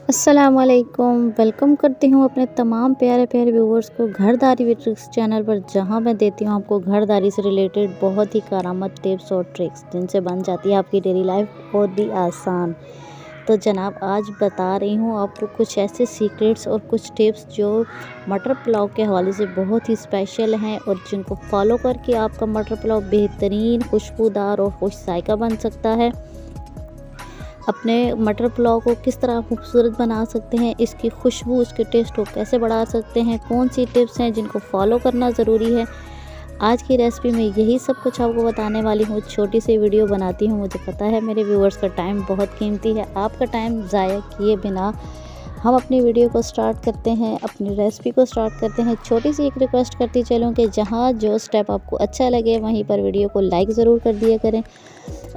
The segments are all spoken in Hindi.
अस्सलामुअलैकुम। वेलकम करती हूँ अपने तमाम प्यारे प्यारे व्यूवर्स को घरदारी विद ट्रिक्स चैनल पर, जहाँ मैं देती हूँ आपको घरदारी से रिलेटेड बहुत ही करामत टिप्स और ट्रिक्स जिनसे बन जाती है आपकी डेली लाइफ बहुत भी आसान। तो जनाब, आज बता रही हूँ आपको कुछ ऐसे सीक्रेट्स और कुछ टिप्स जो मटर पुलाव के हवाले से बहुत ही स्पेशल हैं और जिनको फॉलो करके आपका मटर पुलाव बेहतरीन, खुशबूदार और खुश जायका बन सकता है। अपने मटर पुलाव को किस तरह खूबसूरत बना सकते हैं, इसकी खुशबू, उसके टेस्ट को कैसे बढ़ा सकते हैं, कौन सी टिप्स हैं जिनको फॉलो करना ज़रूरी है। आज की रेसिपी में यही सब कुछ आपको बताने वाली हूँ। छोटी सी वीडियो बनाती हूँ, मुझे पता है मेरे व्यूअर्स का टाइम बहुत कीमती है। आपका टाइम ज़ाया किए बिना हम अपनी वीडियो को स्टार्ट करते हैं, अपनी रेसिपी को स्टार्ट करते हैं। छोटी सी एक रिक्वेस्ट करती चलूँ कि जहाँ जो स्टेप आपको अच्छा लगे वहीं पर वीडियो को लाइक ज़रूर कर दिया करें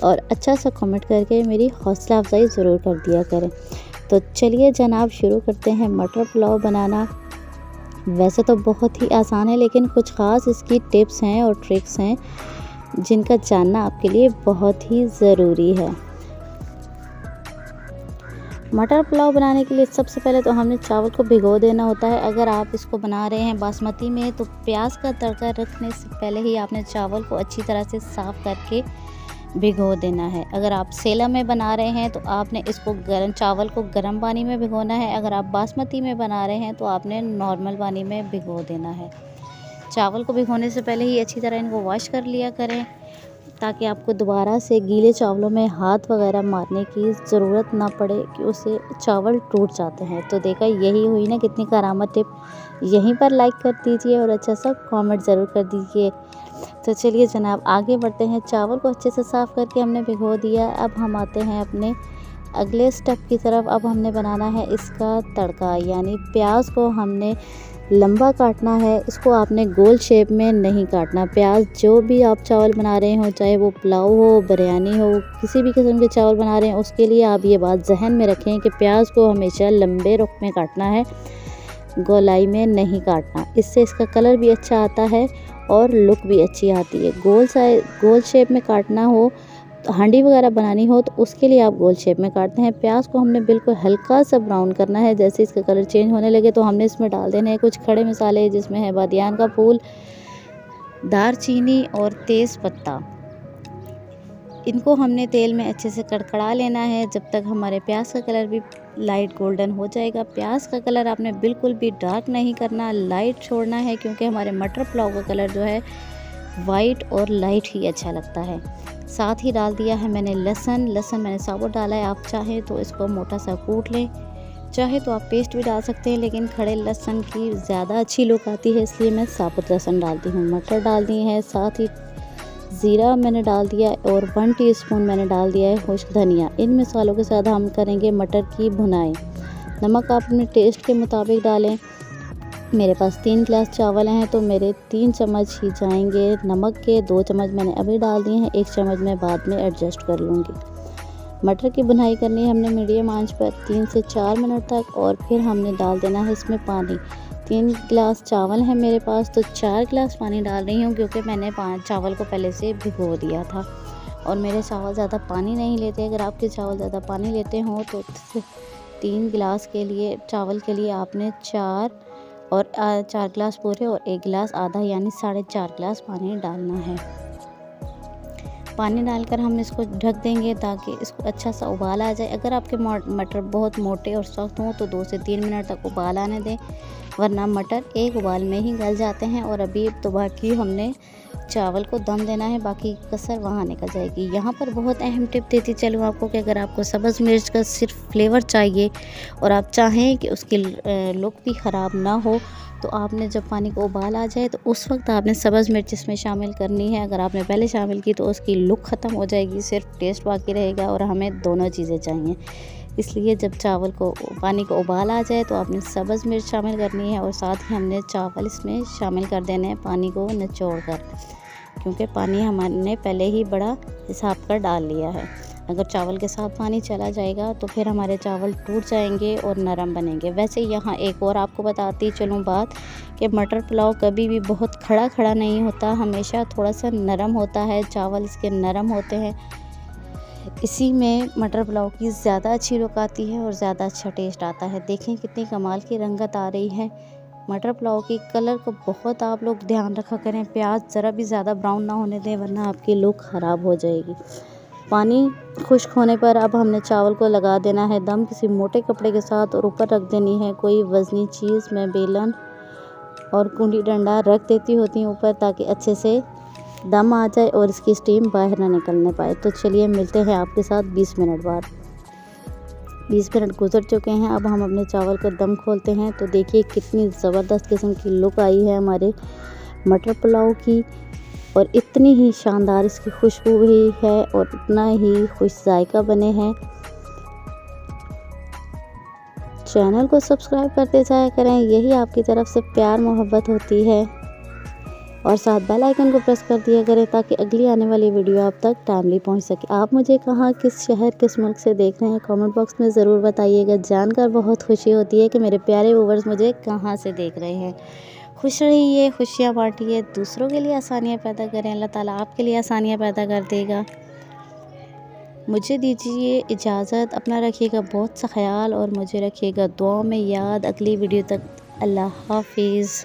और अच्छा सा कमेंट करके मेरी हौसला अफजाई ज़रूर कर दिया करें। तो चलिए जनाब, शुरू करते हैं मटर पुलाव बनाना। वैसे तो बहुत ही आसान है, लेकिन कुछ ख़ास इसकी टिप्स हैं और ट्रिक्स हैं जिनका जानना आपके लिए बहुत ही ज़रूरी है। मटर पुलाव बनाने के लिए सबसे पहले तो हमने चावल को भिगो देना होता है। अगर आप इसको बना रहे हैं बासमती में, तो प्याज का तड़का रखने से पहले ही आपने चावल को अच्छी तरह से साफ़ करके भिगो देना है। अगर आप सेला में बना रहे हैं तो आपने इसको चावल को गर्म पानी में भिगोना है। अगर आप बासमती में बना रहे हैं तो आपने नॉर्मल पानी में भिगो देना है। चावल को भिगोने से पहले ही अच्छी तरह इनको वॉश कर लिया करें, ताकि आपको दोबारा से गीले चावलों में हाथ वगैरह मारने की ज़रूरत ना पड़े कि उससे चावल टूट जाते हैं। तो देखा, यही हुई ना कितनी करामत टिप। यहीं पर लाइक कर दीजिए और अच्छा सा कमेंट ज़रूर कर दीजिए। तो चलिए जनाब, आगे बढ़ते हैं। चावल को अच्छे से साफ़ करके हमने भिगो दिया। अब हम आते हैं अपने अगले स्टेप की तरफ। अब हमने बनाना है इसका तड़का, यानी प्याज को हमने लंबा काटना है। इसको आपने गोल शेप में नहीं काटना। प्याज, जो भी आप चावल बना रहे हो, चाहे वो पुलाव हो, बिरयानी हो, किसी भी किस्म के चावल बना रहे हैं, उसके लिए आप ये बात जहन में रखें कि प्याज को हमेशा लंबे रुख में काटना है, गोलाई में नहीं काटना। इससे इसका कलर भी अच्छा आता है और लुक भी अच्छी आती है। गोल शेप में काटना हो, हांडी वगैरह बनानी हो, तो उसके लिए आप गोल शेप में काटते हैं। प्याज को हमने बिल्कुल हल्का सा ब्राउन करना है। जैसे इसका कलर चेंज होने लगे तो हमने इसमें डाल देने हैं कुछ खड़े मसाले, जिसमें है बादियान का फूल, दालचीनी और तेज़ पत्ता। इनको हमने तेल में अच्छे से कड़कड़ा लेना है जब तक हमारे प्याज का कलर भी लाइट गोल्डन हो जाएगा। प्याज का कलर आपने बिल्कुल भी डार्क नहीं करना, लाइट छोड़ना है, क्योंकि हमारे मटर पुलाव का कलर जो है वाइट और लाइट ही अच्छा लगता है। साथ ही डाल दिया है मैंने लहसुन मैंने साबुत डाला है। आप चाहें तो इसको मोटा सा कूट लें, चाहे तो आप पेस्ट भी डाल सकते हैं, लेकिन खड़े लहसुन की ज़्यादा अच्छी लुक आती है, इसलिए मैं साबुत लहसुन डालती हूँ। मटर डाल दिए हैं, साथ ही ज़ीरा मैंने डाल दिया और 1 टीस्पून मैंने डाल दिया है खुश्क धनिया। इन मसालों के साथ हम करेंगे मटर की भुनाई। नमक आप अपने टेस्ट के मुताबिक डालें। मेरे पास 3 गिलास चावल हैं तो मेरे 3 चम्मच ही जाएंगे नमक के। 2 चम्मच मैंने अभी डाल दिए हैं, 1 चम्मच मैं बाद में एडजस्ट कर लूँगी। मटर की भुनाई करनी है हमने मीडियम आंच पर 3 से 4 मिनट तक, और फिर हमने डाल देना है इसमें पानी। 3 गिलास चावल हैं मेरे पास, तो 4 गिलास पानी डाल रही हूँ, क्योंकि मैंने चावल को पहले से भिगो दिया था और मेरे चावल ज़्यादा पानी नहीं लेते। अगर आपके चावल ज़्यादा पानी लेते हों तो 3 गिलास के लिए चावल के लिए आपने 4 गिलास पूरे और 1 गिलास आधा, यानी 4.5 गिलास पानी डालना है। पानी डालकर हम इसको ढक देंगे ताकि इसको अच्छा सा उबाल आ जाए। अगर आपके मटर बहुत मोटे और सख्त हों तो 2 से 3 मिनट तक उबाल आने दें, वरना मटर एक उबाल में ही गल जाते हैं। और अभी तो बाकी हमने चावल को दम देना है, बाकी कसर वहाँ निकल जाएगी। यहाँ पर बहुत अहम टिप देती चलूँ आपको कि अगर आपको सब्ज़ मिर्च का सिर्फ फ्लेवर चाहिए और आप चाहें कि उसकी लुक भी ख़राब ना हो, तो आपने जब पानी को उबाल आ जाए तो उस वक्त आपने सब्ज़ मिर्च इसमें शामिल करनी है। अगर आपने पहले शामिल की तो उसकी लुक ख़त्म हो जाएगी, सिर्फ टेस्ट बाकी रहेगा, और हमें दोनों चीज़ें चाहिए। इसलिए जब पानी को उबाल आ जाए तो आपने सब्ज़ मिर्च शामिल करनी है, और साथ ही हमने चावल इसमें शामिल कर देने हैं पानी को निचोड़ कर, क्योंकि पानी हमने पहले ही बड़ा हिसाब कर डाल लिया है। अगर चावल के साथ पानी चला जाएगा तो फिर हमारे चावल टूट जाएंगे और नरम बनेंगे। वैसे यहाँ एक और आपको बताती चलूँ बात कि मटर पुलाव कभी भी बहुत खड़ा नहीं होता, हमेशा थोड़ा सा नरम होता है। चावल इसके नरम होते हैं, इसी में मटर पुलाव की ज़्यादा अच्छी लुक आती है और ज़्यादा अच्छा टेस्ट आता है। देखें कितनी कमाल की रंगत आ रही है मटर पुलाव की। कलर को बहुत आप लोग ध्यान रखा करें, प्याज ज़रा भी ज़्यादा ब्राउन ना होने दें वरना आपकी लुक ख़राब हो जाएगी। पानी खुश्क होने पर अब हमने चावल को लगा देना है दम किसी मोटे कपड़े के साथ और ऊपर रख देनी है कोई वज़नी चीज़। मैं बेलन और कुंडी डंडा रख देती होती हूँ ऊपर ताकि अच्छे से दम आ जाए और इसकी स्टीम बाहर ना निकलने पाए। तो चलिए मिलते हैं आपके साथ 20 मिनट बाद। 20 मिनट गुजर चुके हैं। अब हम अपने चावल का दम खोलते हैं तो देखिए कितनी ज़बरदस्त किस्म की लुक आई है हमारे मटर पुलाव की और इतनी ही शानदार इसकी खुशबू भी है और इतना ही खुश जायका बने हैं। चैनल को सब्सक्राइब करते जाया करें, यही आपकी तरफ से प्यार मोहब्बत होती है और साथ बेल आइकन को प्रेस कर दिया करें ताकि अगली आने वाली वीडियो आप तक टाइमली पहुंच सके। आप मुझे कहाँ किस शहर किस मुल्क से देख रहे हैं कमेंट बॉक्स में ज़रूर बताइएगा। जानकर बहुत खुशी होती है कि मेरे प्यारे व्यूअर्स मुझे कहाँ से देख रहे हैं। खुश रहिए, खुशियाँ बांटिए, दूसरों के लिए आसानियाँ पैदा करें। अल्लाह ताला आपके लिए आसानियाँ पैदा कर देगा। मुझे दीजिए इजाज़त, अपना रखिएगा बहुत सा ख्याल और मुझे रखिएगा दुआ में याद। अगली वीडियो तक अल्लाह हाफिज़।